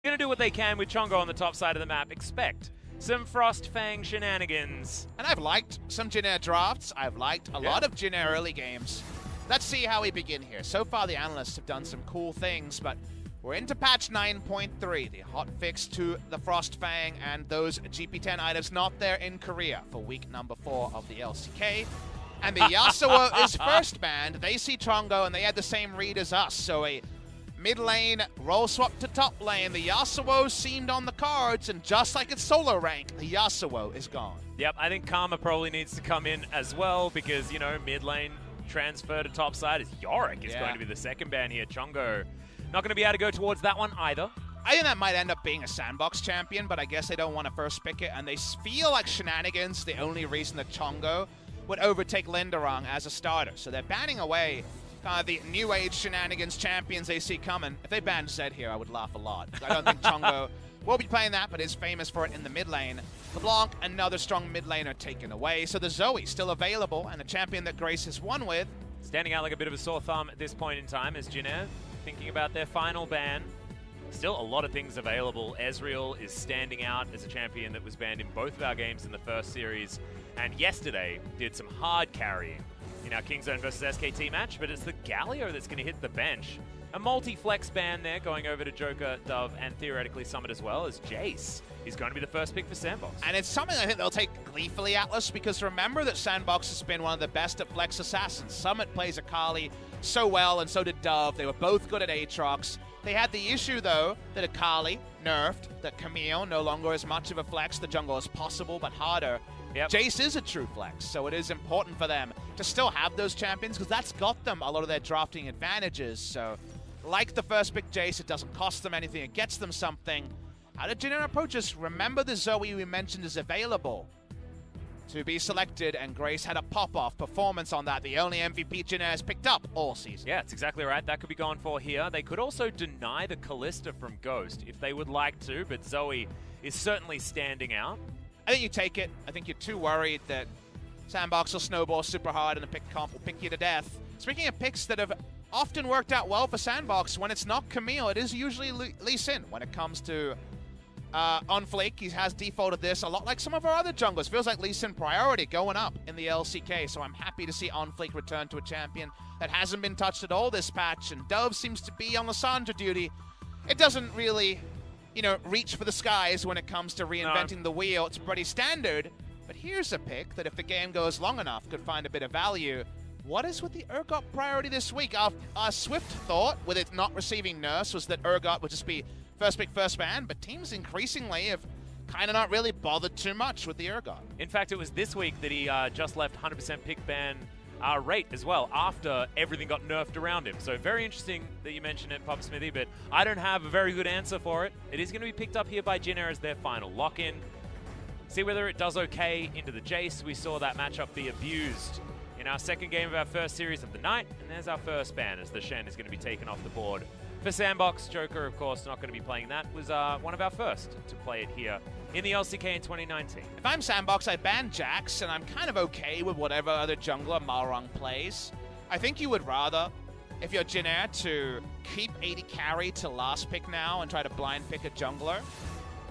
Gonna do what they can with Chongo on the top side of the map. Expect some Frost Fang shenanigans. And I've liked some Jin Air drafts. I've liked a lot of Jin Air early games. Let's see how we begin here. So far, the analysts have done some cool things, but we're into patch 9.3, the hot fix to the Frost Fang and those GP10 items not there in Korea for week number 4 of the LCK. And the Yasuo is first banned. They see Chongo, and they had the same read as us. So a mid lane roll swap to top lane. The Yasuo seemed on the cards, and just like its solo rank, the Yasuo is gone. Yep, I think Karma probably needs to come in as well because, you know, mid lane transfer to top side is Yorick is going to be the second ban here. Chongo not going to be able to go towards that one either. I think that might end up being a SANDBOX champion, but I guess they don't want to first pick it, and they feel like shenanigans the only reason that Chongo would overtake Linderung as a starter. So they're banning away the new age shenanigans champions they see coming. If they banned Zed here, I would laugh a lot. I don't think Chongo will be playing that, but is famous for it in the mid lane. LeBlanc, another strong mid laner, taken away. So the Zoe still available, and a champion that Grace has won with. Standing out like a bit of a sore thumb at this point in time is Jin Air thinking about their final ban. Still a lot of things available. Ezreal is standing out as a champion that was banned in both of our games in the first series, and yesterday did some hard carrying in our Kingzone versus SKT match, but it's the Galio that's going to hit the bench. A multi-flex ban there going over to Joker, Dove, and theoretically Summit as well, as Jace is going to be the first pick for SANDBOX. And it's something I think they'll take gleefully, Atlas, because remember that SANDBOX has been one of the best at flex assassins. Summit plays Akali so well, and so did Dove. They were both good at Aatrox. They had the issue, though, that Akali nerfed, that Camille no longer as much of a flex. The jungle is possible, but harder. Yep. Jace is a true flex, so it is important for them to still have those champions, because that's got them a lot of their drafting advantages. So, like the first pick Jace, it doesn't cost them anything, it gets them something. How did Jin Air approach this? Remember the Zoe we mentioned is available to be selected, and Grace had a pop-off performance on that. The only MVP Jin Air has picked up all season. Yeah, it's exactly right. That could be going for here. They could also deny the Kalista from Ghost if they would like to, but Zoe is certainly standing out. I think you take it. I think you're too worried that SANDBOX will snowball super hard and the pick comp will pick you to death. Speaking of picks that have often worked out well for SANDBOX, when it's not Camille, it is usually Lee Sin. When it comes to on Flake, he has defaulted this a lot like some of our other junglers. Feels like Lee Sin priority going up in the LCK, so I'm happy to see On Flake return to a champion that hasn't been touched at all this patch, and Dove seems to be on Lissandra duty. It doesn't really, you know, reach for the skies when it comes to reinventing the wheel. It's pretty standard, but here's a pick that if the game goes long enough could find a bit of value. What is with the Urgot priority this week? Our swift thought, with it not receiving Nurse, was that Urgot would just be first pick, first ban, but teams increasingly have kind of not really bothered too much with the Urgot. In fact, it was this week that he just left 100% pick ban rate as well after everything got nerfed around him. So very interesting that you mentioned it, Pop Smithy, but I don't have a very good answer for it. It is going to be picked up here by Jin Air as their final lock-in. See whether it does okay into the Jace. We saw that matchup be abused in our second game of our first series of the night, and there's our first ban as the Shen is going to be taken off the board. For SANDBOX, Joker, of course, not going to be playing that. Was one of our first to play it here in the LCK in 2019. If I'm SANDBOX, I ban Jax, and I'm kind of okay with whatever other jungler Malrung plays. I think you would rather, if you're Jin Air, to keep 80 carry to last pick now and try to blind pick a jungler.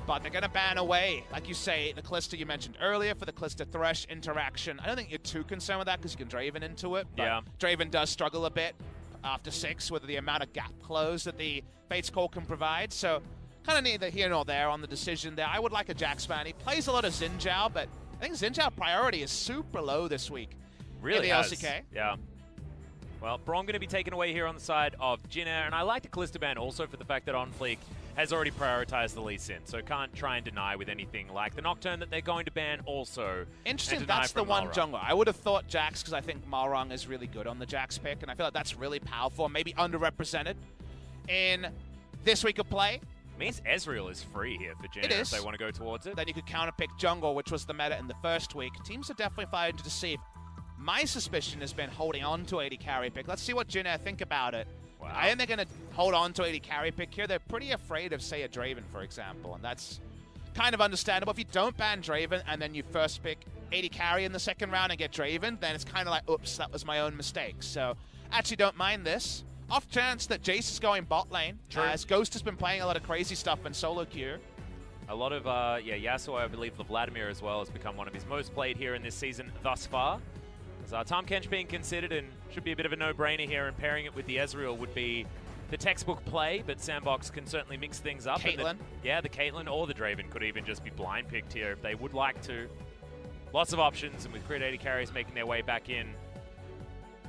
But they're going to ban away, like you say, the Kalista you mentioned earlier for the Kalista Thresh interaction. I don't think you're too concerned with that because you can Draven into it. But yeah. Draven does struggle a bit after 6 with the amount of gap close that the Fate's Call can provide. So kind of neither here nor there on the decision there. I would like a Jax ban. He plays a lot of Xin Zhao, but I think Xin Zhao priority is super low this week. Really in the has. LCK. Yeah. Well, Braum going to be taken away here on the side of Jin Air, and I like the Kalista ban also for the fact that On Fleek has already prioritized the Lee Sin, so can't try and deny with anything like the Nocturne that they're going to ban also. Interesting, that's the one jungler. I would have thought Jax, because I think Malrung is really good on the Jax pick, and I feel like that's really powerful, maybe underrepresented in this week of play. It means Ezreal is free here for Jin Air if they want to go towards it. Then you could counterpick jungle, which was the meta in the first week. Teams are definitely fighting to deceive. My suspicion has been holding on to 80 carry pick. Let's see what Jin Air think about it. Wow. I think they're going to hold on to 80 carry pick here. They're pretty afraid of, say, a Draven, for example, and that's kind of understandable. If you don't ban Draven and then you first pick 80 carry in the second round and get Draven, then it's kind of like, oops, that was my own mistake. So actually don't mind this. off chance that Jace is going bot lane, as Ghost has been playing a lot of crazy stuff in solo queue. A lot of, Yasuo, I believe the Vladimir as well, has become one of his most played here in this season thus far. As Tahm Kench being considered, and should be a bit of a no-brainer here, and pairing it with the Ezreal would be the textbook play, but SANDBOX can certainly mix things up. Caitlyn. The Caitlyn or the Draven could even just be blind picked here if they would like to. Lots of options, and with crit 80 carries making their way back in,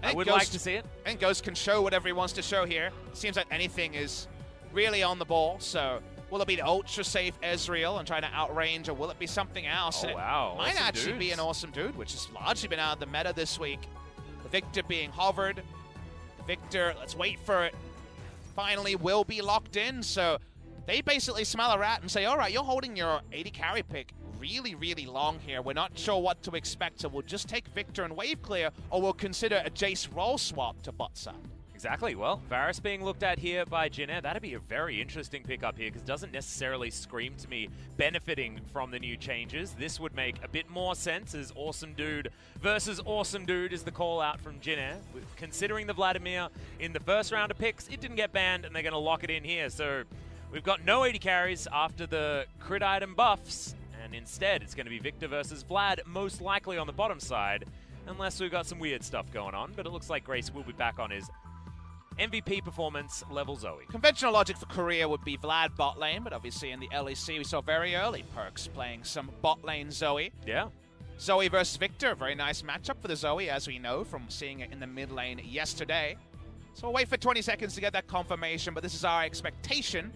I would like to see it. I think Ghost can show whatever he wants to show here. Seems like anything is really on the ball, so will it be the ultra-safe Ezreal and trying to outrange, or will it be something else? Oh, wow. It might actually be an awesome dude, which has largely been out of the meta this week. The Victor being hovered. The Victor, let's wait for it, finally will be locked in, so they basically smell a rat and say, all right, you're holding your 80 carry pick really, really long here. We're not sure what to expect, so we'll just take Victor and wave clear, or we'll consider a Jace role swap to bot side. Exactly. Well, Varus being looked at here by Jin. That'd be a very interesting pickup here, because it doesn't necessarily scream to me benefiting from the new changes. This would make a bit more sense as Awesome Dude versus Awesome Dude is the call out from Jin. Considering the Vladimir in the first round of picks, it didn't get banned, and they're going to lock it in here. So we've got no 80 carries after the crit item buffs, and instead it's going to be Victor versus Vlad, most likely on the bottom side, unless we've got some weird stuff going on. But it looks like Grace will be back on his MVP performance level Zoe. Conventional logic for Korea would be Vlad bot lane, but obviously in the LEC we saw very early Perks playing some bot lane Zoe. Yeah. Zoe versus Victor, a very nice matchup for the Zoe, as we know from seeing it in the mid lane yesterday. So we'll wait for 20 seconds to get that confirmation, but this is our expectation.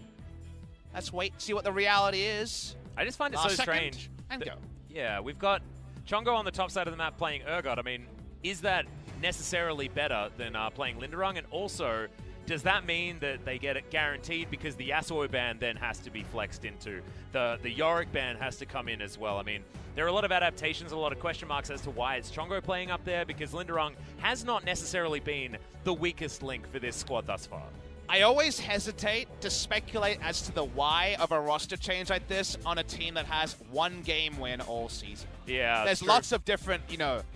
Let's wait, see what the reality is. I just find it so strange. And go. Yeah, we've got Chongo on the top side of the map playing Urgot. I mean, is that necessarily better than playing Linderung? And also, does that mean that they get it guaranteed because the Yasuo ban then has to be flexed into? The Yorick ban has to come in as well. I mean, there are a lot of adaptations, a lot of question marks as to why it's Chongo playing up there, because Linderung has not necessarily been the weakest link for this squad thus far. I always hesitate to speculate as to the why of a roster change like this on a team that has one game win all season. Yeah, there's lots of different,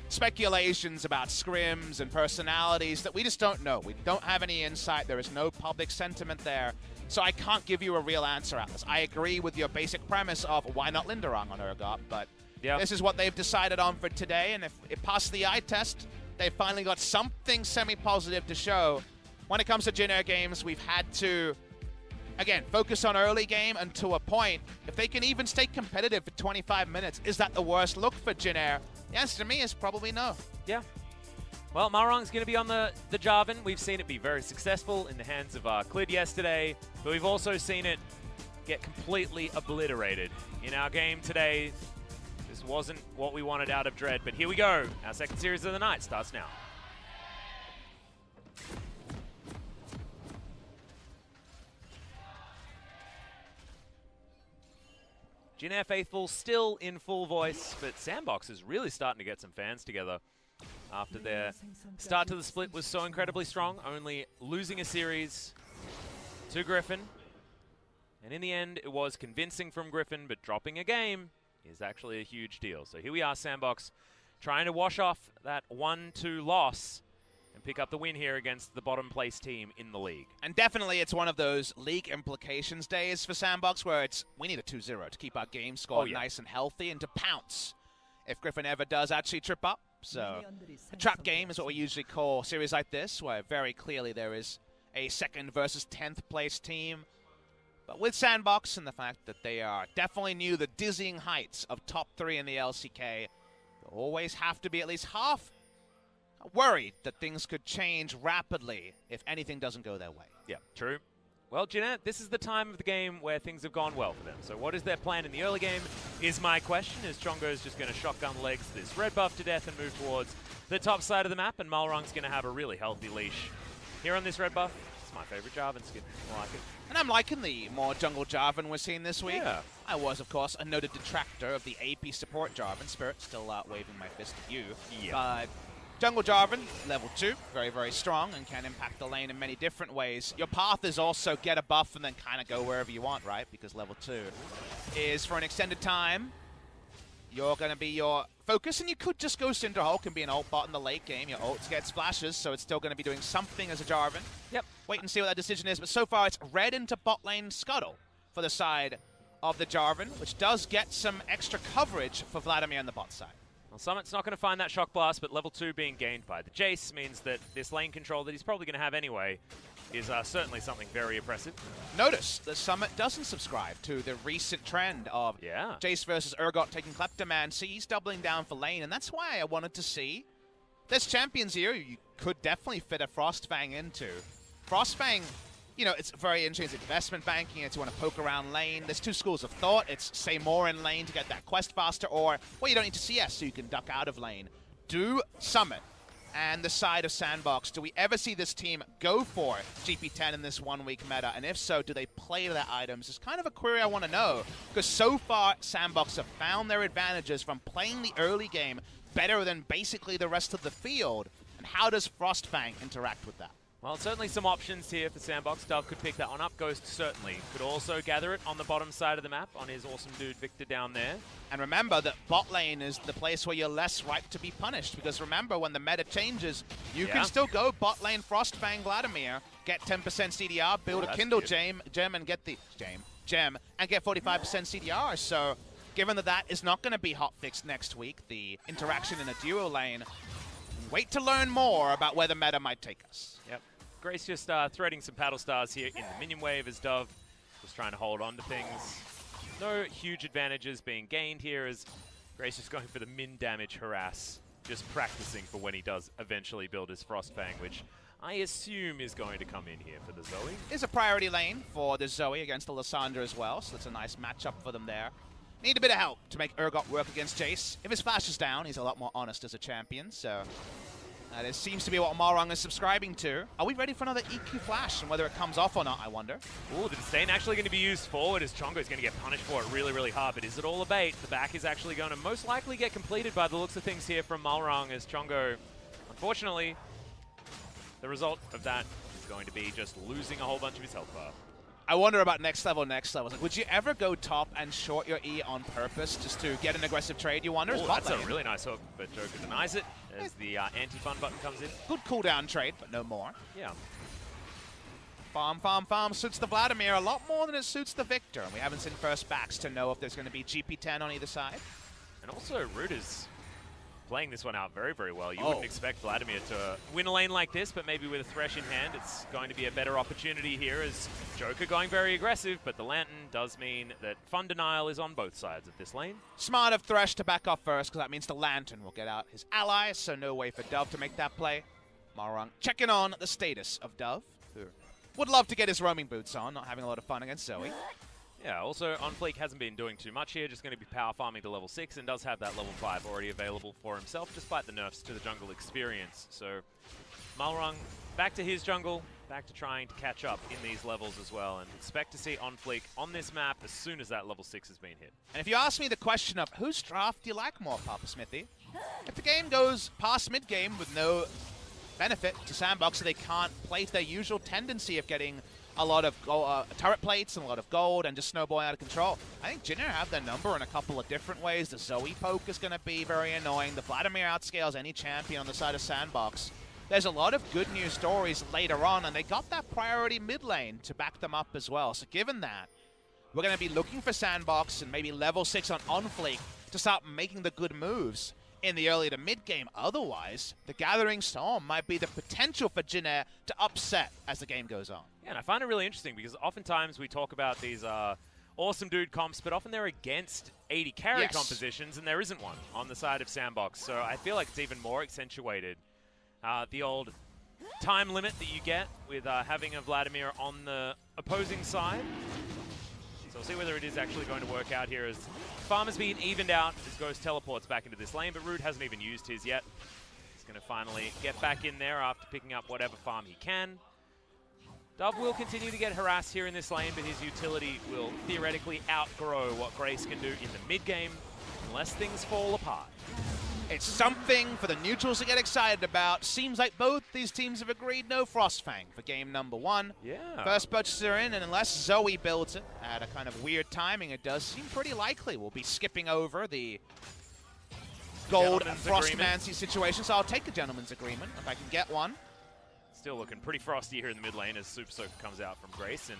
speculations about scrims and personalities that we just don't know. We don't have any insight. There is no public sentiment there. So I can't give you a real answer, Atlas. I agree with your basic premise of why not Linderung on Urgot, but this is what they've decided on for today, and if it passed the eye test, they've finally got something semi-positive to show. When it comes to Jin Air games, we've had to, again, focus on early game and to a point. If they can even stay competitive for 25 minutes, is that the worst look for Jin Air? The answer to me is probably no. Yeah. Well, Malrong's going to be on the Jarvan. We've seen it be very successful in the hands of Clid yesterday, but we've also seen it get completely obliterated in our game today. This wasn't what we wanted out of Dread, but here we go. Our second series of the night starts now. Jin Air faithful still in full voice, but SANDBOX is really starting to get some fans together after their start to the split was so incredibly strong, only losing a series to Griffin. And in the end, it was convincing from Griffin, but dropping a game is actually a huge deal. So here we are, SANDBOX, trying to wash off that 1-2 loss and pick up the win here against the bottom place team in the league. And definitely it's one of those league implications days for SANDBOX where we need a 2-0 to keep our game score nice and healthy and to pounce if Griffin ever does actually trip up. So a trap game is what we usually call series like this, where very clearly there is a 2nd versus 10th place team. But with SANDBOX and the fact that they are definitely new the dizzying heights of top 3 in the LCK, you always have to be at least half worried that things could change rapidly if anything doesn't go their way. Yeah, true. Well, Jeanette, this is the time of the game where things have gone well for them. So what is their plan in the early game is my question, as Chongo is just going to shotgun legs this red buff to death and move towards the top side of the map, and Malrong's going to have a really healthy leash here on this red buff. It's my favorite Jarvan skin. I like it. And I'm liking the more jungle Jarvan we're seeing this week. Yeah. I was, of course, a noted detractor of the AP support Jarvan. Spirit still waving my fist at you. Yeah. But jungle Jarvan, level 2, very, very strong and can impact the lane in many different ways. Your path is also get a buff and then kind of go wherever you want, right? Because level 2 is for an extended time. You're going to be your focus, and you could just go Cinder Hulk and be an ult bot in the late game. Your ult gets splashes, so it's still going to be doing something as a Jarvan. Yep. wait and see what that decision is. But so far, it's red into bot lane Scuttle for the side of the Jarvan, which does get some extra coverage for Vladimir on the bot side. Well, Summit's not going to find that Shock Blast, but level 2 being gained by the Jace means that this lane control that he's probably going to have anyway is certainly something very oppressive. Notice the Summit doesn't subscribe to the recent trend of Jace versus Urgot taking Kleptoman. See, he's doubling down for lane, and that's why I wanted to see. There's champions here you could definitely fit a Frostfang into. Frostfang, you know, it's very interesting. It's investment banking. It's you want to poke around lane. There's two schools of thought. It's say more in lane to get that quest faster, or, well, you don't need to CS so you can duck out of lane. Do Summit and the side of SANDBOX, do we ever see this team go for GP10 in this 1 week meta? And if so, do they play their items? It's kind of a query I want to know, because so far SANDBOX have found their advantages from playing the early game better than basically the rest of the field. And how does Frostfang interact with that? Well, certainly some options here for SANDBOX. Dove could pick that one up. Ghost certainly could also gather it on the bottom side of the map on his awesome dude Victor down there. And remember that bot lane is the place where you're less ripe to be punished, because remember, when the meta changes, you can still go bot lane Frostfang Vladimir, get 10% CDR, build a Kindle gem and get the gem and get 45% CDR. So given that that is not going to be hotfixed next week, the interaction in a duo lane, wait to learn more about where the meta might take us. Yep. Grace just threading some paddle stars here in the minion wave as Dove was trying to hold on to things. No huge advantages being gained here as Grace is going for the min damage harass, just practicing for when he does eventually build his Frostfang, which I assume is going to come in here for the Zoe. Is a priority lane for the Zoe against the Lysandra as well, so that's a nice matchup for them there. Need a bit of help to make Urgot work against Jace. If his flash is down, he's a lot more honest as a champion, so that seems to be what Malrung is subscribing to. Are we ready for another EQ flash, and whether it comes off or not, I wonder? Ooh, the disdain actually going to be used forward as Chongo is going to get punished for it really, really hard, but is it all a bait? The back is actually going to most likely get completed by the looks of things here from Malrung as Chongo, unfortunately, the result of that is going to be just losing a whole bunch of his health bar. I wonder about next level. Like, would you ever go top and short your E on purpose just to get an aggressive trade, you wonder? Oh, that's a really nice hook, but Joker denies it as the anti-fun button comes in. Good cooldown trade, but no more. Yeah. Farm suits the Vladimir a lot more than it suits the Victor, and we haven't seen first backs to know if there's going to be GP10 on either side. And also, Root is playing this one out very, very well. You wouldn't expect Vladimir to win a lane like this, but maybe with a Thresh in hand, it's going to be a better opportunity here as Joker going very aggressive, but the Lantern does mean that fun denial is on both sides of this lane. Smart of Thresh to back off first, because that means the Lantern will get out his ally, so no way for Dove to make that play. Malrung checking on the status of Dove, who would love to get his roaming boots on, not having a lot of fun against Zoe. Yeah, also, OnFleek hasn't been doing too much here, just going to be power farming to level 6 and does have that level 5 already available for himself, despite the nerfs to the jungle experience. So, Malrung back to his jungle, back to trying to catch up in these levels as well, and expect to see OnFleek on this map as soon as that level 6 has been hit. And if you ask me the question of whose draft do you like more, Papa Smithy? If the game goes past mid-game with no benefit to SANDBOX, so they can't play to their usual tendency of getting a lot of turret plates and a lot of gold and just snowballing out of control, I think Jinner have their number in a couple of different ways. The Zoe poke is going to be very annoying. The Vladimir outscales any champion on the side of SANDBOX. There's a lot of good news stories later on, and they got that priority mid lane to back them up as well. So given that, we're going to be looking for SANDBOX and maybe level 6 on OnFleek to start making the good moves in the early to mid-game. Otherwise, the Gathering Storm might be the potential for Jinner to upset as the game goes on. Yeah, and I find it really interesting because oftentimes we talk about these awesome dude comps, but often they're against 80 carry compositions, and there isn't one on the side of SANDBOX. So I feel like it's even more accentuated. The old time limit that you get with having a Vladimir on the opposing side. So we'll see whether it is actually going to work out here as farm has been evened out as Ghost teleports back into this lane, but Root hasn't even used his yet. He's going to finally get back in there after picking up whatever farm he can. Dove will continue to get harassed here in this lane, but his utility will theoretically outgrow what Grace can do in the mid-game unless things fall apart. It's something for the neutrals to get excited about. Seems like both these teams have agreed no Frostfang for game number 1. Yeah. First purchases are in, and unless Zoe builds it at a kind of weird timing, it does seem pretty likely we'll be skipping over the gold Frostmancy situation. So I'll take a gentleman's agreement if I can get one. still looking pretty frosty here in the mid lane as Super Soaker comes out from Grace. And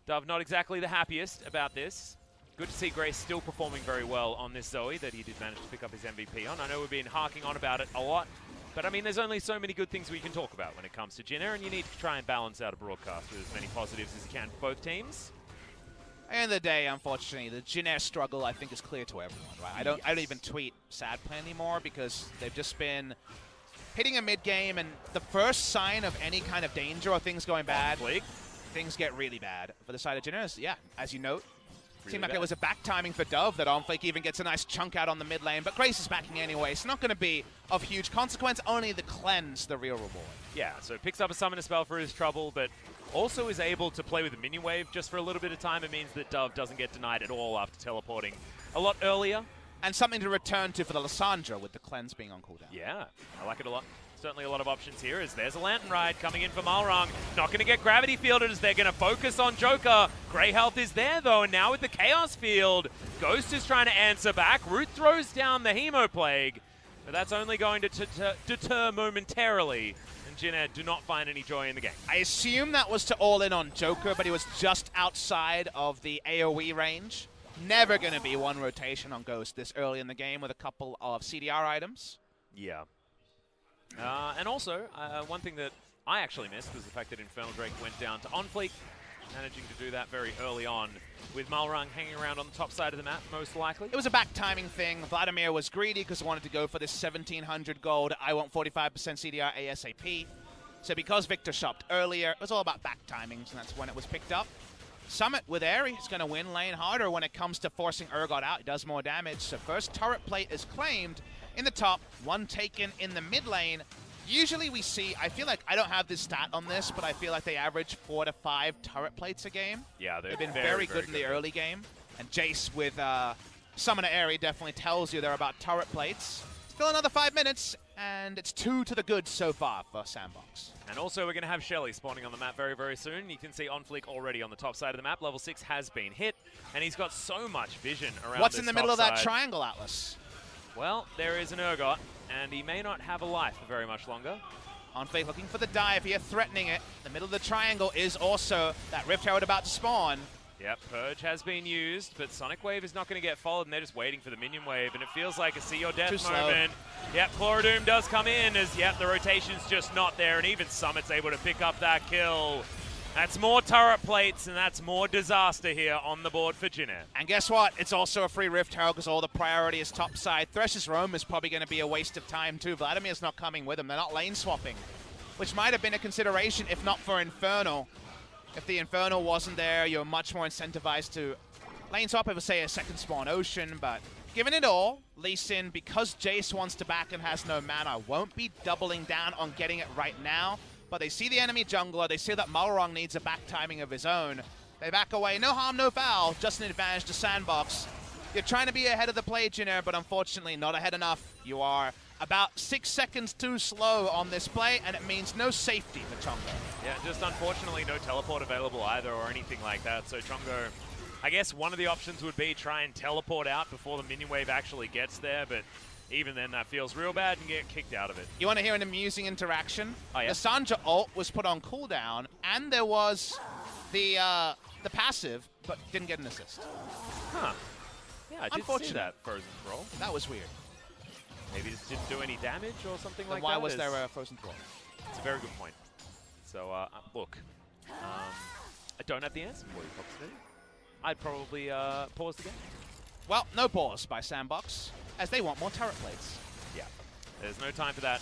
Dove not exactly the happiest about this. Good to see Grace still performing very well on this Zoe that he did manage to pick up his MVP on. I know we've been harking on about it a lot, but I mean, there's only so many good things we can talk about when it comes to Jin Air, and you need to try and balance out a broadcast with as many positives as you can for both teams. At the end of the day, unfortunately, the Jin Air struggle, I think, is clear to everyone, right? Yes. I don't even tweet sad play anymore because they've just been hitting a mid game, and the first sign of any kind of danger or things going bad, things get really bad. For the side of Jin Air, yeah, as you note, really seemed like it was a back timing for Dove that OnFlake even gets a nice chunk out on the mid lane, but Grace is backing anyway. It's not going to be of huge consequence, only the cleanse the real reward. Yeah, so picks up a summoner spell for his trouble, but also is able to play with the minion wave just for a little bit of time. It means that Dove doesn't get denied at all after teleporting a lot earlier. And something to return to for the Lissandra with the cleanse being on cooldown. Yeah, I like it a lot. Certainly a lot of options here as there's a Lantern Ride coming in for Malrang. Not going to get gravity fielded as they're going to focus on Joker. Grey Health is there though, and now with the Chaos Field, Ghost is trying to answer back. Root throws down the Hemoplague, but that's only going to deter momentarily. And Jin Air do not find any joy in the game. I assume that was to all in on Joker, but he was just outside of the AoE range. Never going to be one rotation on Ghost this early in the game with a couple of CDR items. Yeah. And also, one thing that I actually missed was the fact that Infernal Drake went down to OnFleek, managing to do that very early on, with Malrang hanging around on the top side of the map, most likely. It was a back timing thing. Vladimir was greedy because he wanted to go for this 1,700 gold. I want 45% CDR ASAP. So because Victor shopped earlier, it was all about back timings, and that's when it was picked up. Summit with Aerie is going to win lane harder when it comes to forcing Urgot out. He does more damage. So first turret plate is claimed in the top, one taken in the mid lane. Usually we see, I feel like, I don't have this stat on this, but I feel like they average 4 to 5 turret plates a game. Yeah, they've been very good in the early game. And Jace with Summoner Aerie definitely tells you they're about turret plates. Still another 5 minutes, and it's 2 to the good so far for SANDBOX. And also we're going to have Shelly spawning on the map very, very soon. You can see OnFleek already on the top side of the map. Level 6 has been hit, and he's got so much vision around What's this in the middle of that side. triangle, Atlas? Well, there is an Urgot, and he may not have a life for very much longer. OnFlake looking for the dive here, threatening it. The middle of the triangle is also that Rift Herald about to spawn. Yep, Purge has been used, but Sonic Wave is not going to get followed, and they're just waiting for the minion wave, and it feels like a see your death moment. Yep, Chlorodoom does come in as, yep, the rotation's just not there, and even Summit's able to pick up that kill. That's more turret plates, and that's more disaster here on the board for Jin Air. And guess what? It's also a free Rift Herald because all the priority is top side. Thresh's Roam is probably going to be a waste of time too. Vladimir's not coming with him. They're not lane swapping, which might have been a consideration if not for Infernal. If the Infernal wasn't there, you're much more incentivized to lane swap over, say, a second spawn Ocean, but given it all, Lee Sin, because Jace wants to back and has no mana, won't be doubling down on getting it right now. But they see the enemy jungler, they see that Malrang needs a back timing of his own. They back away, no harm, no foul, just an advantage to SANDBOX. You're trying to be ahead of the play, Jin Air, but unfortunately not ahead enough. You are about 6 seconds too slow on this play, and it means no safety for Chongo. Yeah, just unfortunately no teleport available either or anything like that. So Chongo, I guess one of the options would be try and teleport out before the minion wave actually gets there, but even then, that feels real bad and get kicked out of it. You want to hear an amusing interaction? Oh, yeah? The Sandra ult was put on cooldown, and there was the passive, but didn't get an assist. Huh. Yeah, I did see that Frozen Thrall. That was weird. Maybe it just didn't do any damage or something Then like why that. Why was there a Frozen Thrall? It's a very good point. So, look, I don't have the answer for you, Popsmith. I'd probably pause the game. Well, no pause by SANDBOX, as they want more turret plates. Yeah, there's no time for that.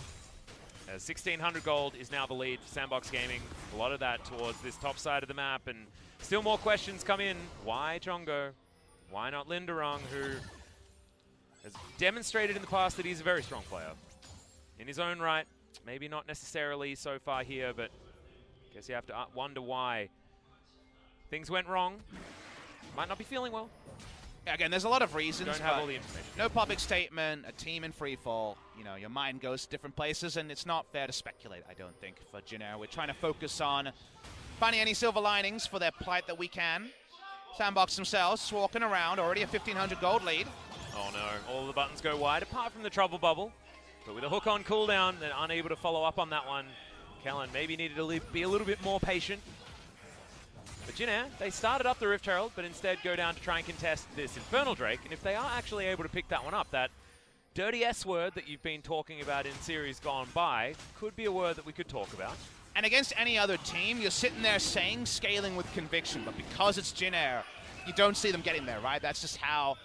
1,600 gold is now the lead for SANDBOX Gaming. A lot of that towards this top side of the map, and still more questions come in. Why Chongo? Why not Linderung, who has demonstrated in the past that he's a very strong player in his own right? Maybe not necessarily so far here, but I guess you have to wonder why things went wrong. Might not be feeling well. Again, there's a lot of reasons. Don't have all the information. No public statement, a team in free fall. You know, your mind goes to different places, and it's not fair to speculate, I don't think, for Jin Air. We're trying to focus on finding any silver linings for their plight that we can. SANDBOX themselves walking around, already a 1,500 gold lead. Oh no, all the buttons go wide, apart from the trouble bubble. But with a hook on cooldown, they're unable to follow up on that one. Kellen maybe needed to be a little bit more patient. But Jin Air, they started up the Rift Herald, but instead go down to try and contest this Infernal Drake. And if they are actually able to pick that one up, that dirty S word that you've been talking about in series gone by could be a word that we could talk about. And against any other team, you're sitting there saying scaling with conviction, but because it's Jin Air, you don't see them getting there, right? That's just how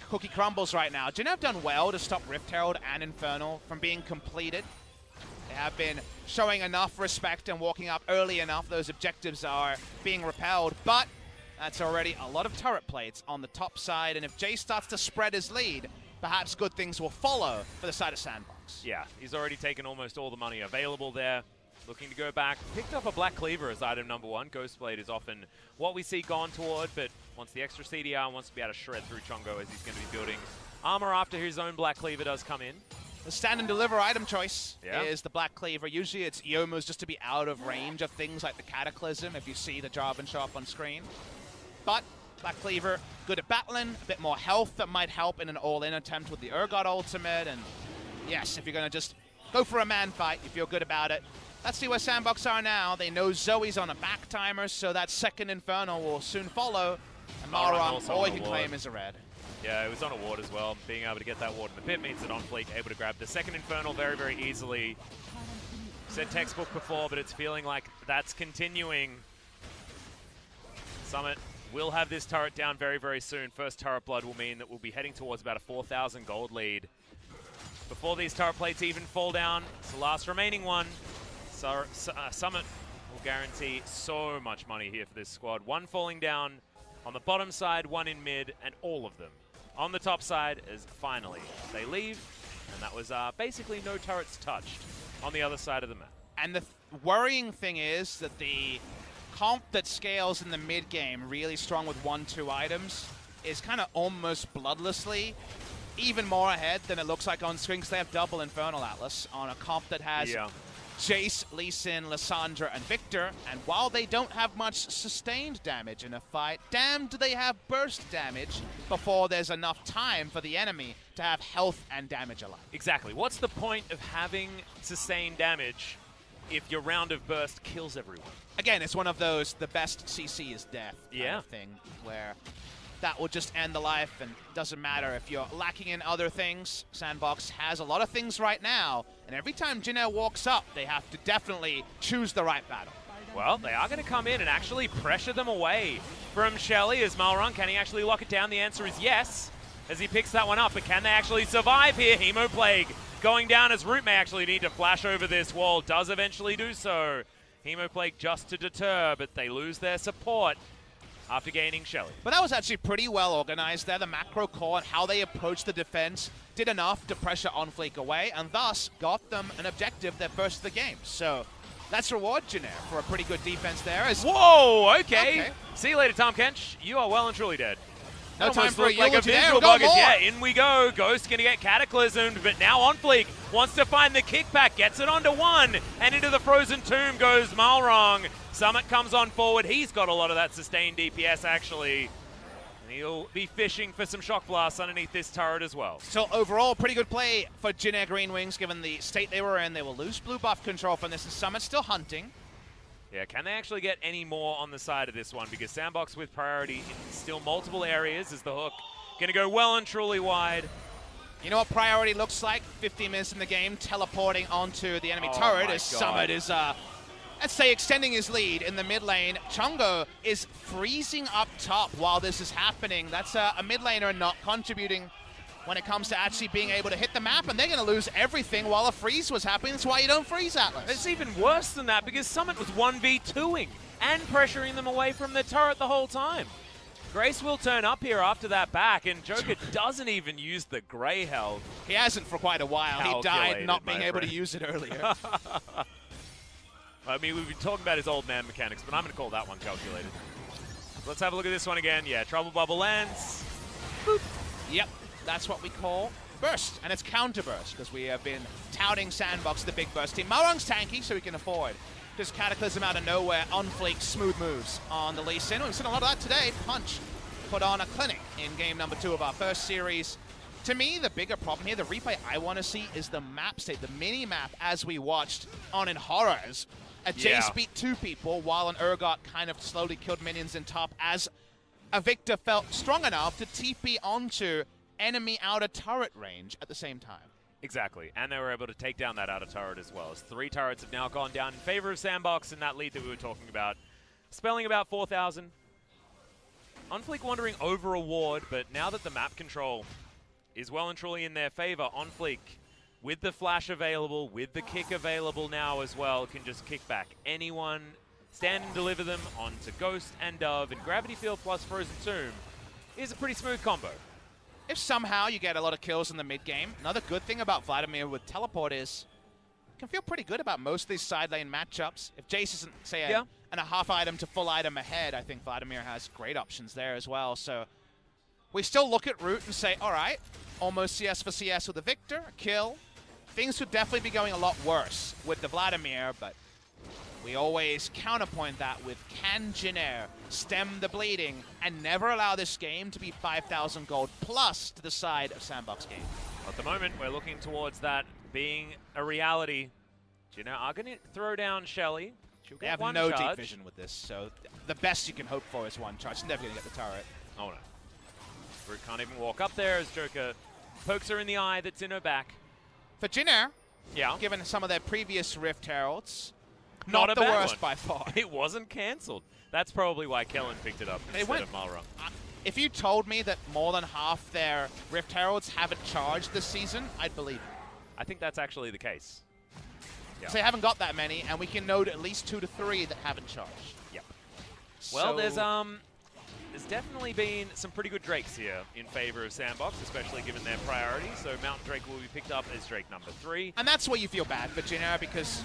cookie crumbles right now. Jin Air have done well to stop Rift Herald and Infernal from being completed. They have been showing enough respect and walking up early enough. Those objectives are being repelled, but that's already a lot of turret plates on the top side, and if Jay starts to spread his lead, perhaps good things will follow for the side of SANDBOX. Yeah, he's already taken almost all the money available there. Looking to go back. Picked up a Black Cleaver as item number 1. Ghostblade is often what we see gone toward, but wants the extra CDR, wants to be able to shred through Chongo as he's going to be building armor after his own Black Cleaver does come in. The stand and deliver item choice is the Black Cleaver. Usually it's Youmu's just to be out of range of things like the Cataclysm if you see the Jarvan show up on screen. But Black Cleaver, good at battling, a bit more health that might help in an all-in attempt with the Urgot ultimate. And yes, if you're going to just go for a man fight, you feel good about it. Let's see where SANDBOX are now. They know Zoe's on a back timer, so that second Infernal will soon follow. And Malrang, all he can claim is a red. Yeah, it was on a ward as well. Being able to get that ward in the pit means that OnFleek able to grab the second Infernal very, very easily. Said textbook before, but it's feeling like that's continuing. Summit will have this turret down very, very soon. First turret blood will mean that we'll be heading towards about a 4,000 gold lead. Before these turret plates even fall down, it's the last remaining one. So, Summit will guarantee so much money here for this squad. One falling down on the bottom side, one in mid, and all of them on the top side as finally they leave. And that was basically no turrets touched on the other side of the map. And the worrying thing is that the comp that scales in the mid game really strong with 1-2 items is kind of almost bloodlessly even more ahead than it looks like on screen, because they have double Infernal Atlas on a comp that has Jace, Lee Sin, Lissandra, and Victor. And while they don't have much sustained damage in a fight, damn do they have burst damage before there's enough time for the enemy to have health and damage alike. Exactly. What's the point of having sustained damage if your round of burst kills everyone? Again, it's one of those, the best CC is death kind of thing, where that will just end the life, and doesn't matter if you're lacking in other things. SANDBOX has a lot of things right now, and every time Jin Air walks up, they have to definitely choose the right battle. Well, they are going to come in and actually pressure them away from Shelly as Malrang. Can he actually lock it down? The answer is yes, as he picks that one up, but can they actually survive here? Hemoplague going down as Root may actually need to flash over this wall, does eventually do so. Hemoplague just to deter, but they lose their support after gaining Shelly. But that was actually pretty well organized there. The macro core and how they approached the defense did enough to pressure OnFleek away, and thus got them an objective that first the game. So let's reward Jin Air for a pretty good defense there. Whoa, okay. See you later, Tom Kench. You are well and truly dead. No time for a like a visual bug. Yeah, in we go. Ghost gonna get cataclysmed, but now OnFleek wants to find the kickback, gets it onto one, and into the frozen tomb goes Malrang. Summit comes on forward. He's got a lot of that sustained DPS actually. And he'll be fishing for some shock blasts underneath this turret as well. So overall, pretty good play for Jin Air Green Wings given the state they were in. They will lose blue buff control from this, and Summit still hunting. Yeah, can they actually get any more on the side of this one? Because SANDBOX with priority in still multiple areas as the hook going to go well and truly wide. You know what priority looks like? 15 minutes in the game, teleporting onto the enemy turret as Summit is, let's say, extending his lead in the mid lane. Chongo is freezing up top while this is happening. That's a mid laner not contributing when it comes to actually being able to hit the map, and they're going to lose everything while a freeze was happening. That's why you don't freeze Atlas. It's even worse than that, because Summit was 1v2ing and pressuring them away from the turret the whole time. Grace will turn up here after that back, and Joker doesn't even use the Grey Health. He hasn't for quite a while. He died not being able to use it earlier. I mean, we've been talking about his old man mechanics, but I'm going to call that one calculated. Let's have a look at this one again. Yeah, Trouble Bubble lands. Boop. Yep. That's what we call burst, and it's counter burst, because we have been touting SANDBOX, the big burst team. Malrang's tanky, so he can afford just Cataclysm out of nowhere, OnFleek, smooth moves on the Lee Sin. We've seen a lot of that today. Punch put on a clinic in game number 2 of our first series. To me, the bigger problem here, the replay I want to see, is the map state, the mini-map as we watched on In Horrors. A Jace beat 2 people while an Urgot kind of slowly killed minions in top as a Victor felt strong enough to TP onto enemy outer turret range at the same time. Exactly, and they were able to take down that outer turret as well. As 3 turrets have now gone down in favor of SANDBOX in that lead that we were talking about. Spelling about 4,000. OnFleek wandering over a ward, but now that the map control is well and truly in their favor, OnFleek, with the flash available, with the kick available now as well, can just kick back anyone, stand and deliver them onto Ghost and Dove, and Gravity Field plus Frozen Tomb is a pretty smooth combo. If somehow you get a lot of kills in the mid game, another good thing about Vladimir with teleport is you can feel pretty good about most of these side lane matchups. If Jace isn't, say, a half item to full item ahead, I think Vladimir has great options there as well. So we still look at Root and say, all right, almost CS for CS with a Victor, a kill. Things would definitely be going a lot worse with the Vladimir, but we always counterpoint that with can Jin stem the bleeding and never allow this game to be 5,000 gold plus to the side of SANDBOX game. At the moment, we're looking towards that being a reality. Jin are going to throw down Shelly. She'll get they have no deep vision with this, so the best you can hope for is one charge. She's never going to get the turret. Oh no. Root can't even walk up there as Joker pokes her in the eye that's in her back. For Jin given some of their previous Rift Heralds, not the worst by far. It wasn't cancelled. That's probably why Kellen picked it up instead of Malrung. If you told me that more than half their Rift Heralds haven't charged this season, I'd believe it. I think that's actually the case. Yeah. So they haven't got that many, and we can note at least 2 to 3 that haven't charged. Yep. Well, there's definitely been some pretty good Drakes here in favor of SANDBOX, especially given their priority. So Mountain Drake will be picked up as Drake number 3. And that's where you feel bad for Jin because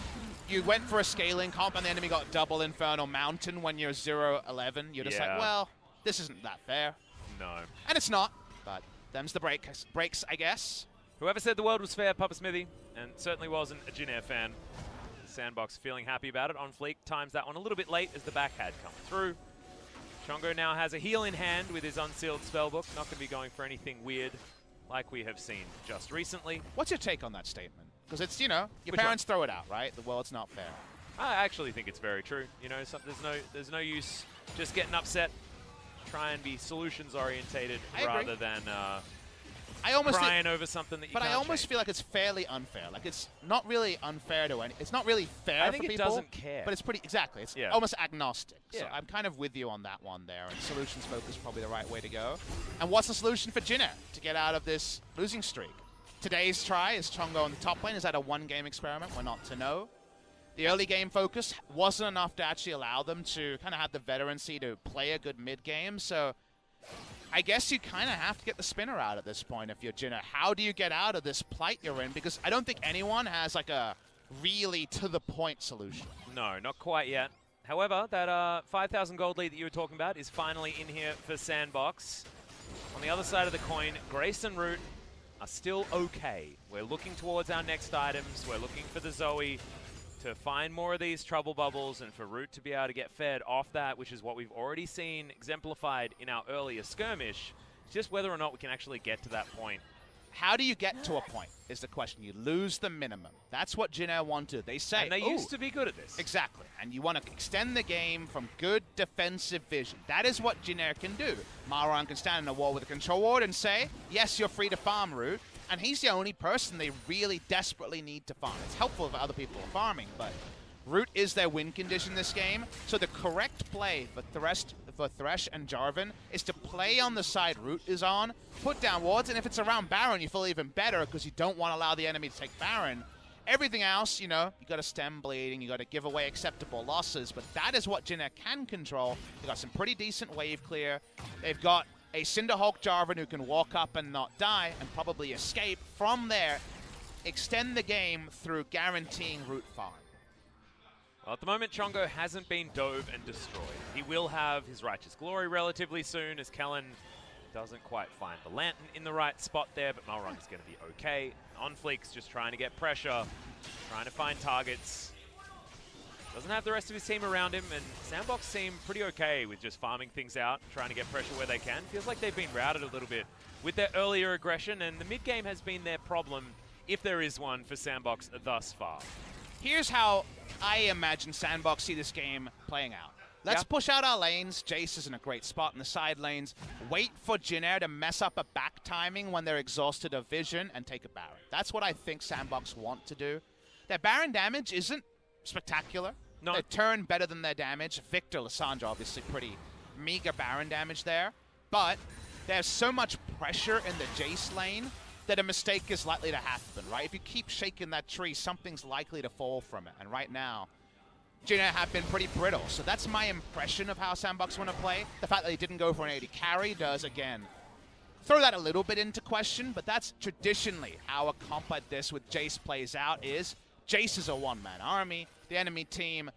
you went for a scaling comp and the enemy got double Infernal Mountain when you're 0-11. You're just like, well, this isn't that fair. No. And it's not, but them's the breaks, I guess. Whoever said the world was fair, Papa Smithy, and certainly wasn't a Jin fan. SANDBOX feeling happy about it. OnFleek times that one a little bit late as the back had come through. Chongo now has a heal in hand with his unsealed spellbook. Not going to be going for anything weird like we have seen just recently. What's your take on that statement? Because it's, your parents throw it out, right? The world's not fair. I actually think it's very true. There's no use just getting upset. Try and be solutions orientated rather than crying over something that you can't But I almost change. feel like it's fairly unfair. Like it's not really unfair to any. It's not really fair I think for it people. doesn't care. But it's pretty exactly. It's almost agnostic. So I'm kind of with you on that one there. And solutions focus is probably the right way to go. And what's the solution for Jin to get out of this losing streak? Today's try is Chongo on the top lane. Is that a one-game experiment? We're not to know. The early game focus wasn't enough to actually allow them to kind of have the veterancy to play a good mid-game. So I guess you kind of have to get the spinner out at this point if you're Jin. How do you get out of this plight you're in? Because I don't think anyone has like a really to-the-point solution. No, not quite yet. However, that 5,000 gold lead that you were talking about is finally in here for SANDBOX. On the other side of the coin, Grace and Root are still okay. We're looking towards our next items. We're looking for the Zoe to find more of these trouble bubbles and for Root to be able to get fed off that, which is what we've already seen exemplified in our earlier skirmish. It's just whether or not we can actually get to that point. How do you get to a point is the question. You lose the minimum. That's what Jin want to. They say. And they used to be good at this. Exactly. And you want to extend the game from good defensive vision. That is what Jin can do. Malrung can stand in a wall with a control ward and say, yes, you're free to farm, Root. And he's the only person they really desperately need to farm. It's helpful if other people are farming, but Root is their win condition this game. So the correct play for Thresh and Jarvan is to play on the side Root is on, put down wards, and if it's around Baron, you feel even better because you don't want to allow the enemy to take Baron. Everything else, you got to stem bleeding, you got to give away acceptable losses, but that is what Jin can control. They've got some pretty decent wave clear. They've got a Cinderhulk Jarvan who can walk up and not die and probably escape. From there, extend the game through guaranteeing Root farm. Well, at the moment, Chongo hasn't been dove and destroyed. He will have his Righteous Glory relatively soon as Kellen doesn't quite find the Lantern in the right spot there, but Malrung is going to be okay. OnFleek's just trying to get pressure, trying to find targets. Doesn't have the rest of his team around him, and SANDBOX seem pretty okay with just farming things out, trying to get pressure where they can. Feels like they've been routed a little bit with their earlier aggression, and the mid-game has been their problem, if there is one, for SANDBOX thus far. Here's how I imagine SANDBOX see this game playing out. Let's push out our lanes. Jace is in a great spot in the side lanes. Wait for Jin Air to mess up a back timing when they're exhausted of vision and take a Baron. That's what I think SANDBOX want to do. Their Baron damage isn't spectacular. No. They turn better than their damage. Victor, Lissandra, obviously pretty meager Baron damage there. But there's so much pressure in the Jace lane that a mistake is likely to happen, right? If you keep shaking that tree, something's likely to fall from it. And right now, Jin Air have been pretty brittle. So that's my impression of how SANDBOX want to play. The fact that they didn't go for an 80 carry does, again, throw that a little bit into question, but that's traditionally how a comp like this with Jace plays out is Jace is a one-man army. The enemy team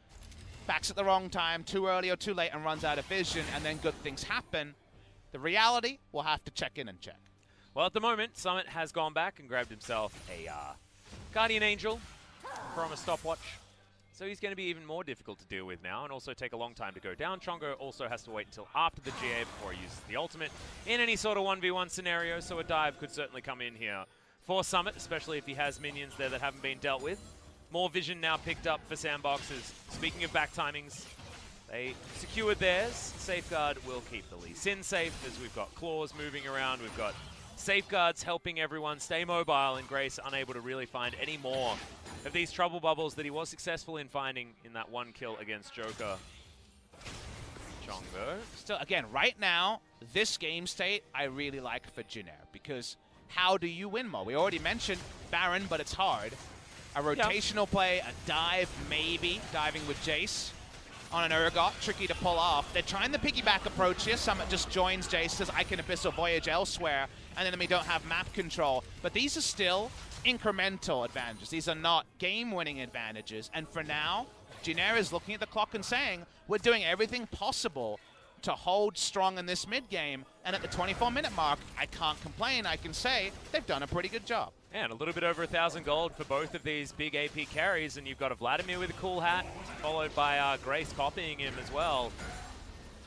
backs at the wrong time, too early or too late, and runs out of vision, and then good things happen. The reality, we'll have to check in and check. Well, at the moment, Summit has gone back and grabbed himself a Guardian Angel from a stopwatch. So he's going to be even more difficult to deal with now and also take a long time to go down. Chongo also has to wait until after the GA before he uses the ultimate in any sort of 1v1 scenario, so a dive could certainly come in here for Summit, especially if he has minions there that haven't been dealt with. More vision now picked up for SANDBOX. Speaking of back timings, they secured theirs. Safeguard will keep the Lee Sin safe as we've got claws moving around. We've got Safeguards helping everyone stay mobile, and Grace unable to really find any more of these trouble bubbles that he was successful in finding in that one kill against Joker. Chongo. Still, again, right now, this game state I really like for Jin Air, because how do you win more? We already mentioned Baron, but it's hard. A rotational play, a dive, maybe, diving with Jace on an Urgot, tricky to pull off. They're trying the piggyback approach here. Summit just joins Jace, says I can Abyssal Voyage elsewhere, and then we don't have map control. But these are still incremental advantages. These are not game-winning advantages. And for now, Jin Air is looking at the clock and saying, we're doing everything possible to hold strong in this mid-game. And at the 24-minute mark, I can't complain. I can say they've done a pretty good job. And a little bit over 1,000 gold for both of these big AP carries. And you've got a Vladimir with a cool hat, followed by Grace copying him as well.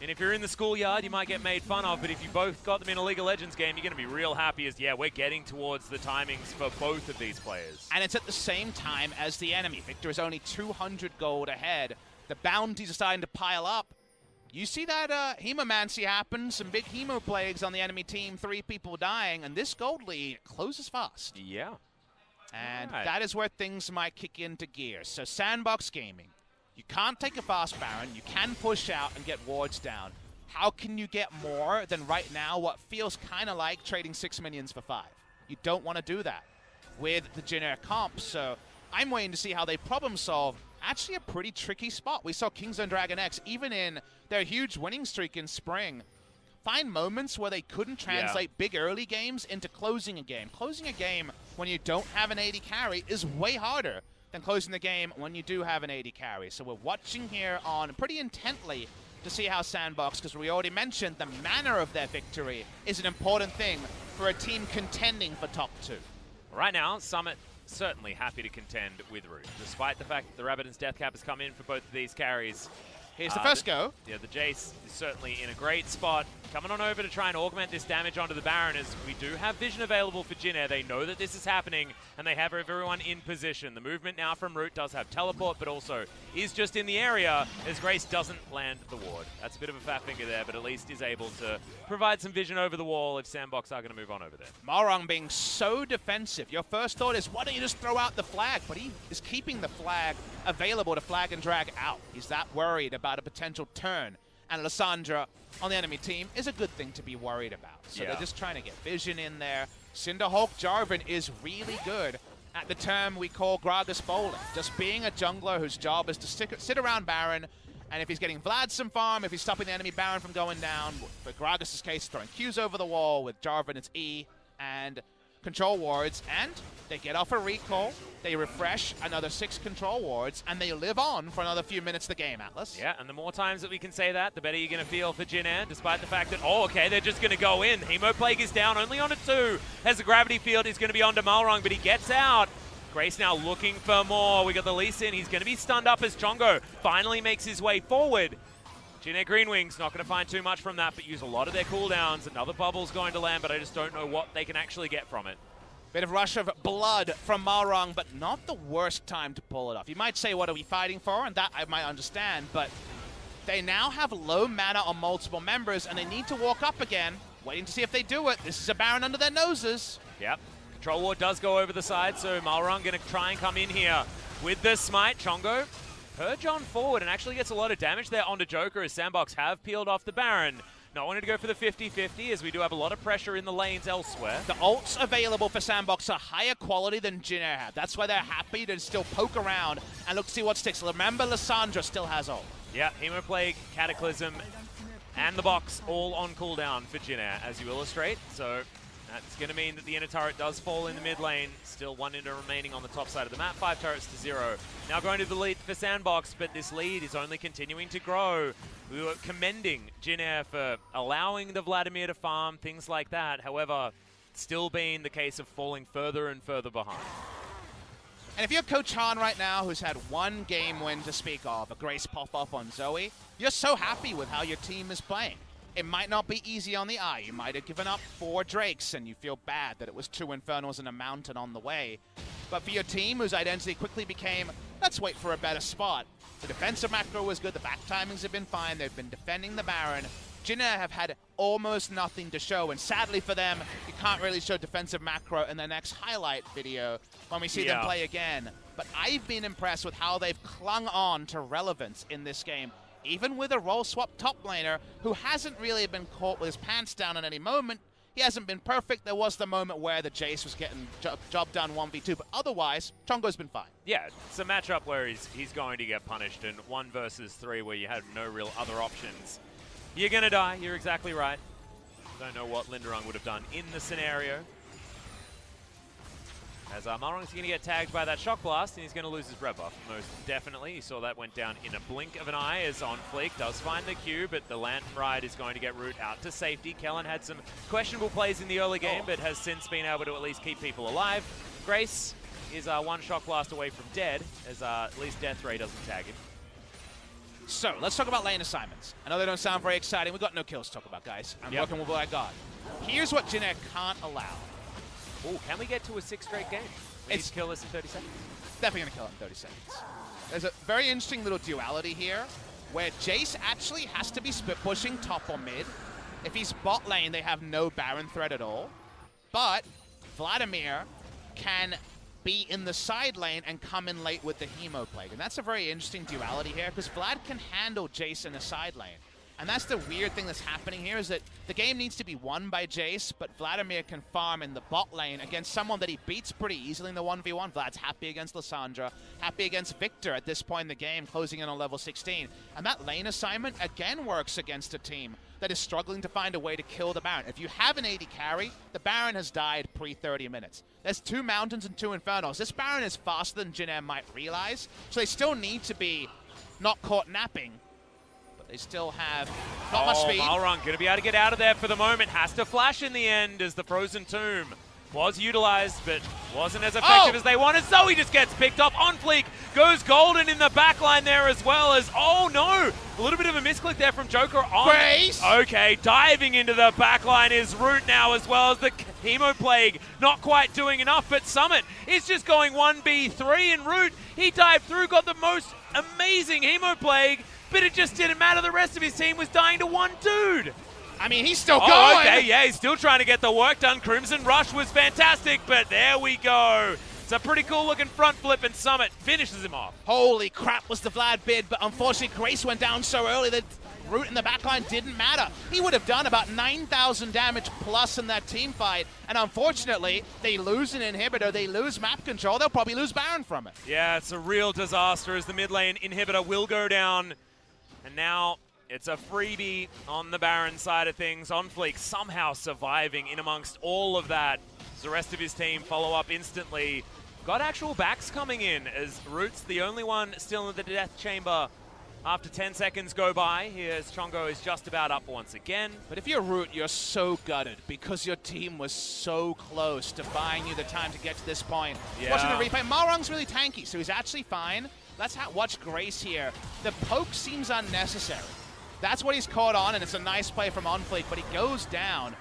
And if you're in the schoolyard, you might get made fun of, but if you both got them in a League of Legends game, you're going to be real happy as, yeah, we're getting towards the timings for both of these players. And it's at the same time as the enemy. Victor is only 200 gold ahead. The bounties are starting to pile up. You see that Hemomancy happen, some big Hemo plagues on the enemy team, 3 people dying, and this gold lead closes fast. Yeah. And that is where things might kick into gear. So SANDBOX Gaming. You can't take a fast Baron. You can push out and get wards down. How can you get more than right now what feels kind of like trading 6 minions for 5? You don't want to do that with the Jin Air comp. So I'm waiting to see how they problem solve actually a pretty tricky spot. We saw Kingzone Dragon X, even in their huge winning streak in spring, find moments where they couldn't translate big early games into closing a game. Closing a game when you don't have an 80 carry is way harder than closing the game when you do have an 80 carry. So we're watching here on pretty intently to see how SANDBOX, because we already mentioned the manner of their victory is an important thing for a team contending for top 2. Right now, Summit certainly happy to contend with Root, despite the fact that the Rabbidan's Death Cap has come in for both of these carries. Here's the first go. Yeah, the Jace is certainly in a great spot. Coming on over to try and augment this damage onto the Baron, as we do have vision available for Jin Air. They know that this is happening, and they have everyone in position. The movement now from Root does have teleport, but also is just in the area as Grace doesn't land the ward. That's a bit of a fat finger there, but at least is able to provide some vision over the wall if SANDBOX are going to move on over there. Malrong being so defensive. Your first thought is, why don't you just throw out the flag? But he is keeping the flag available to flag and drag out. He's that worried about a potential turn. And Lissandra on the enemy team is a good thing to be worried about. So they're just trying to get vision in there. Cinderhulk Jarvan is really good at the term we call Gragas bowling. Just being a jungler whose job is to sit around Baron, and if he's getting Vlad some farm, if he's stopping the enemy Baron from going down, for Gragas' case, throwing Qs over the wall. With Jarvan, it's E and control wards, and they get off a recall, they refresh another 6 control wards, and they live on for another few minutes of the game, Atlas. Yeah, and the more times that we can say that, the better you're going to feel for Jin Air, despite the fact that, oh, okay, they're just going to go in. Hemo Plague is down, only on a 2, as the Gravity Field is going to be onto Malrong, but he gets out. Grace now looking for more. We got the Lee Sin. He's going to be stunned up as Chongo finally makes his way forward. Jin Air Green Wings not going to find too much from that, but use a lot of their cooldowns. Another bubble's going to land, but I just don't know what they can actually get from it. Bit of rush of blood from Malrong, but not the worst time to pull it off. You might say, what are we fighting for? And that I might understand, but they now have low mana on multiple members, and they need to walk up again. Waiting to see if they do it. This is a Baron under their noses. Yep. Control Ward does go over the side, so Malrong going to try and come in here with the smite. Chongo Purge on forward and actually gets a lot of damage there onto Joker as SANDBOX have peeled off the Baron. Not wanting to go for the 50-50 as we do have a lot of pressure in the lanes elsewhere. The ults available for SANDBOX are higher quality than Jin Air have. That's why they're happy to still poke around and look to see what sticks. Remember, Lissandra still has ult. Yeah, Hemoplague, Cataclysm, and the box all on cooldown for Jin Air, as you illustrate. So that's going to mean that the inner turret does fall in the mid lane. Still one inner remaining on the top side of the map. 5 turrets to 0. Now going to the lead for SANDBOX, but this lead is only continuing to grow. We were commending Jin Air for allowing the Vladimir to farm, things like that. However, still being the case of falling further and further behind. And if you're Coach Han right now, who's had one game win to speak of, a Grace pop-up on Zoe, you're so happy with how your team is playing. It might not be easy on the eye. You might have given up 4 Drakes, and you feel bad that it was 2 Infernals and a Mountain on the way. But for your team, whose identity quickly became, let's wait for a better spot. The defensive macro was good. The back timings have been fine. They've been defending the Baron. Jin Air have had almost nothing to show, and sadly for them, you can't really show defensive macro in the next highlight video when we see them play again. But I've been impressed with how they've clung on to relevance in this game, even with a role swap top laner who hasn't really been caught with his pants down at any moment. He hasn't been perfect. There was the moment where the Jace was getting job done 1v2, but otherwise, Chongo's been fine. Yeah, it's a matchup where he's going to get punished, and 1 versus 3 where you had no real other options. You're going to die. You're exactly right. Don't know what Linderung would have done in the scenario. As Malrong's going to get tagged by that Shock Blast, and he's going to lose his red buff, most definitely. You saw that went down in a blink of an eye as On Fleek does find the Q, but the Lantern Ride is going to get Root out to safety. Kellen had some questionable plays in the early game, but has since been able to at least keep people alive. Grace is 1 Shock Blast away from dead, as at least Death Ray doesn't tag him. So, let's talk about lane assignments. I know they don't sound very exciting. We've got no kills to talk about, guys. I'm looking with what I got. Here's what Jin Air can't allow. Oh, can we get to a 6 straight game? We need to kill this in 30 seconds. Definitely going to kill it in 30 seconds. There's a very interesting little duality here where Jace actually has to be split pushing top or mid. If he's bot lane, they have no Baron threat at all. But Vladimir can be in the side lane and come in late with the Hemoplague. And that's a very interesting duality here because Vlad can handle Jace in the side lane. And that's the weird thing that's happening here is that the game needs to be won by Jace, but Vladimir can farm in the bot lane against someone that he beats pretty easily in the 1v1. Vlad's happy against Lissandra, happy against Victor at this point in the game, closing in on level 16. And that lane assignment again works against a team that is struggling to find a way to kill the Baron. If you have an AD carry, the Baron has died pre-30 minutes. There's 2 Mountains and 2 Infernals. This Baron is faster than Jin Air might realize, so they still need to be not caught napping. They still have not much speed. Malrong going to be able to get out of there for the moment. Has to flash in the end as the Frozen Tomb was utilized, but wasn't as effective as they wanted. Zoe just gets picked up. On Fleek goes golden in the backline there as well as, oh no, a little bit of a misclick there from Joker on. Grace! Okay, diving into the backline is Root now as well as the Hemoplague. Not quite doing enough, but Summit is just going 1v3 and Root, he dived through, got the most amazing Hemoplague, but it just didn't matter. The rest of his team was dying to 1 dude. I mean, he's still going. Okay, yeah, he's still trying to get the work done. Crimson Rush was fantastic, but there we go. It's a pretty cool looking front flip, and Summit finishes him off. Holy crap was the Vlad bid, but unfortunately Grace went down so early that Root in the backline didn't matter. He would have done about 9,000 damage plus in that team fight, and unfortunately, they lose an inhibitor, they lose map control, they'll probably lose Baron from it. Yeah, it's a real disaster as the mid lane inhibitor will go down. And now it's a freebie on the Baron side of things. On Fleek somehow surviving in amongst all of that. As the rest of his team follow up instantly. Got actual backs coming in as Root's the only one still in the death chamber after 10 seconds go by. Here's Chongo is just about up once again. But if you're Root, you're so gutted because your team was so close to buying you the time to get to this point. Yeah. Watching the replay, Malrong's really tanky, so he's actually fine. Let's watch Grace here. The poke seems unnecessary. That's what he's caught on, and it's a nice play from On Fleek, but he goes down.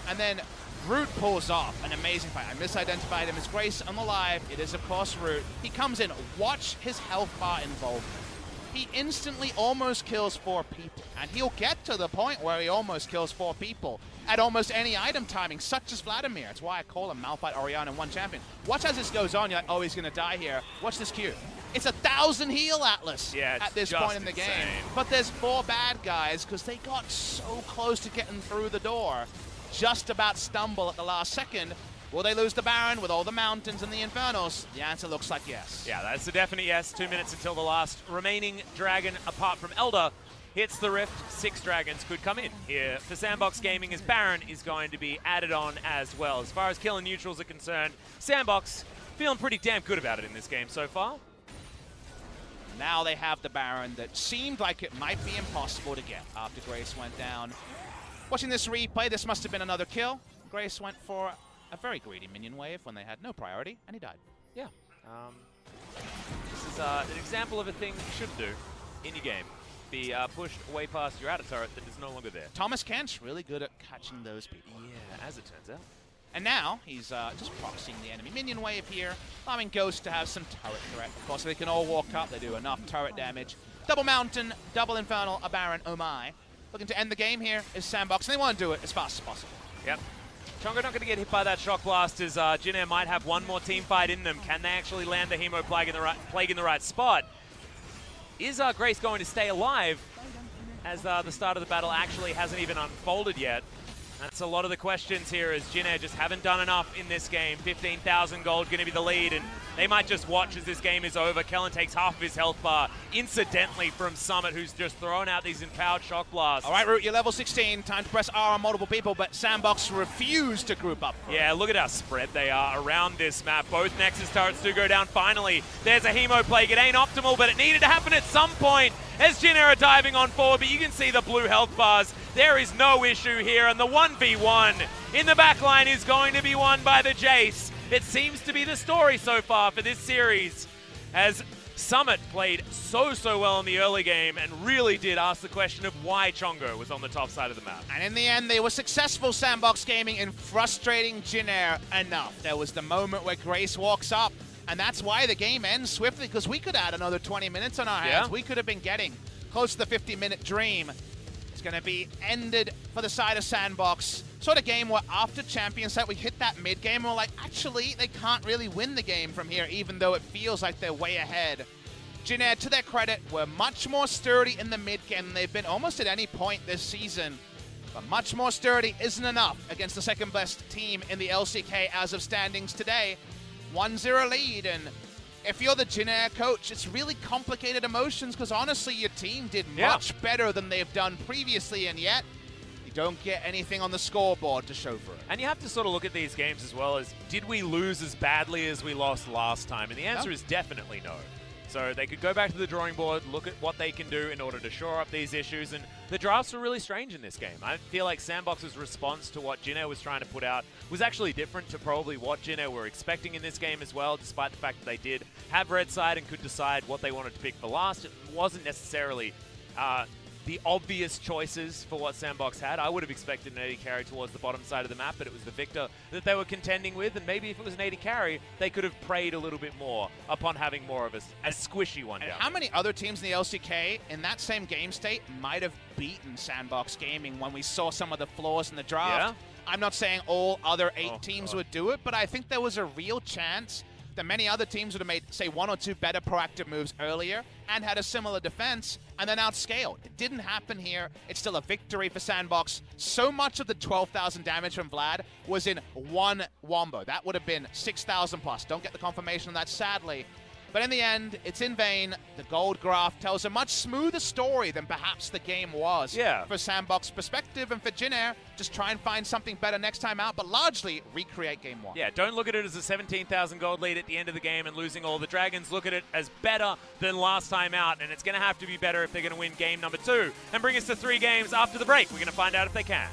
And then Root pulls off an amazing fight. I misidentified him as Grace on the live. It is, of course, Root. He comes in. Watch his health bar involvement. He instantly almost kills 4 people. And he'll get to the point where he almost kills 4 people at almost any item timing, such as Vladimir. That's why I call him Malphite, Orianna, and 1 champion. Watch as this goes on. You're like, oh, he's going to die here. Watch this Q. It's 1,000 heal Atlas at this point in the game. But there's 4 bad guys because they got so close to getting through the door. Just about stumble at the last second. Will they lose the Baron with all the mountains and the Infernals? The answer looks like yes. Yeah, that's a definite yes. 2 minutes until the last remaining dragon, apart from Elder, hits the Rift. 6 dragons could come in here for SANDBOX Gaming, as Baron is going to be added on as well. As far as kill and neutrals are concerned, SANDBOX feeling pretty damn good about it in this game so far. Now they have the Baron that seemed like it might be impossible to get after Grace went down. Watching this replay, this must have been another kill. Grace went for a very greedy minion wave when they had no priority, and he died. Yeah. This is an example of a thing you should do in your game. Be pushed way past your outer turret that is no longer there. Thomas Kent's really good at catching those people. Yeah, as it turns out. And now he's just proxying the enemy minion wave here, allowing Ghost to have some turret threat. Of course, they can all walk up. They do enough turret damage. Double Mountain, double Infernal, a Baron, oh my. Looking to end the game here is SANDBOX, and they want to do it as fast as possible. Yep. Chongo not going to get hit by that Shock Blast, as Jin Air might have one more team fight in them. Can they actually land the Hemo Plague in the right spot? Is Grace going to stay alive, as the start of the battle actually hasn't even unfolded yet? That's a lot of the questions here, as Jin Air just haven't done enough in this game. 15,000 gold going to be the lead, and they might just watch as this game is over. Kellen takes half of his health bar, incidentally, from Summit, who's just thrown out these empowered Shock Blasts. All right, Root, you're level 16. Time to press R on multiple people, but SANDBOX refuse to group up. Yeah, look at how spread they are around this map. Both Nexus turrets do go down finally. There's a Hemo Plague. It ain't optimal, but it needed to happen at some point as Jin Air are diving on forward, but you can see the blue health bars. There is no issue here, and the 1v1 in the backline is going to be won by the Jace. It seems to be the story so far for this series, as Summit played so well in the early game and really did ask the question of why Chongo was on the top side of the map. And in the end, they were successful, SANDBOX Gaming, in frustrating Jin Air enough. There was the moment where Grace walks up, and that's why the game ends swiftly, because we could add another 20 minutes on our hands. Yeah. We could have been getting close to the 50-minute dream. It's going to be ended for the side of SANDBOX. Sort of game where after Champion Set, we hit that mid-game and we're like, actually, they can't really win the game from here, even though it feels like they're way ahead. Jin Air, to their credit, were much more sturdy in the mid-game than they've been almost at any point this season. But much more sturdy isn't enough against the second-best team in the LCK as of standings today. 1-0 lead, and if you're the Jin Air coach, it's really complicated emotions, because honestly, your team did much better than they've done previously, and yet you don't get anything on the scoreboard to show for it. And you have to sort of look at these games as well as, did we lose as badly as we lost last time? And the answer is definitely no. So they could go back to the drawing board, look at what they can do in order to shore up these issues, and the drafts were really strange in this game. I feel like SANDBOX's response to what Jin Air was trying to put out was actually different to probably what Jin Air were expecting in this game as well, despite the fact that they did have red side and could decide what they wanted to pick for last. It wasn't necessarily the obvious choices for what SANDBOX had. I would have expected an 80 carry towards the bottom side of the map, but it was the Victor that they were contending with, and maybe if it was an 80 carry, they could have preyed a little bit more upon having more of a squishy one down. How many other teams in the LCK in that same game state might have beaten SANDBOX Gaming when we saw some of the flaws in the draft? Yeah. I'm not saying all other 8 teams would do it, but I think there was a real chance that many other teams would have made, say, 1 or 2 better proactive moves earlier and had a similar defense and then outscaled. It didn't happen here. It's still a victory for SANDBOX. So much of the 12,000 damage from Vlad was in one wombo. That would have been 6,000 plus. Don't get the confirmation on that, sadly. But in the end, it's in vain. The gold graph tells a much smoother story than perhaps the game was. Yeah. For SANDBOX perspective, and for Jin Air, just try and find something better next time out, but largely recreate game 1. Yeah, don't look at it as a 17,000 gold lead at the end of the game and losing all the dragons. Look at it as better than last time out, and it's going to have to be better if they're going to win game number 2 and bring us to 3 games after the break. We're going to find out if they can.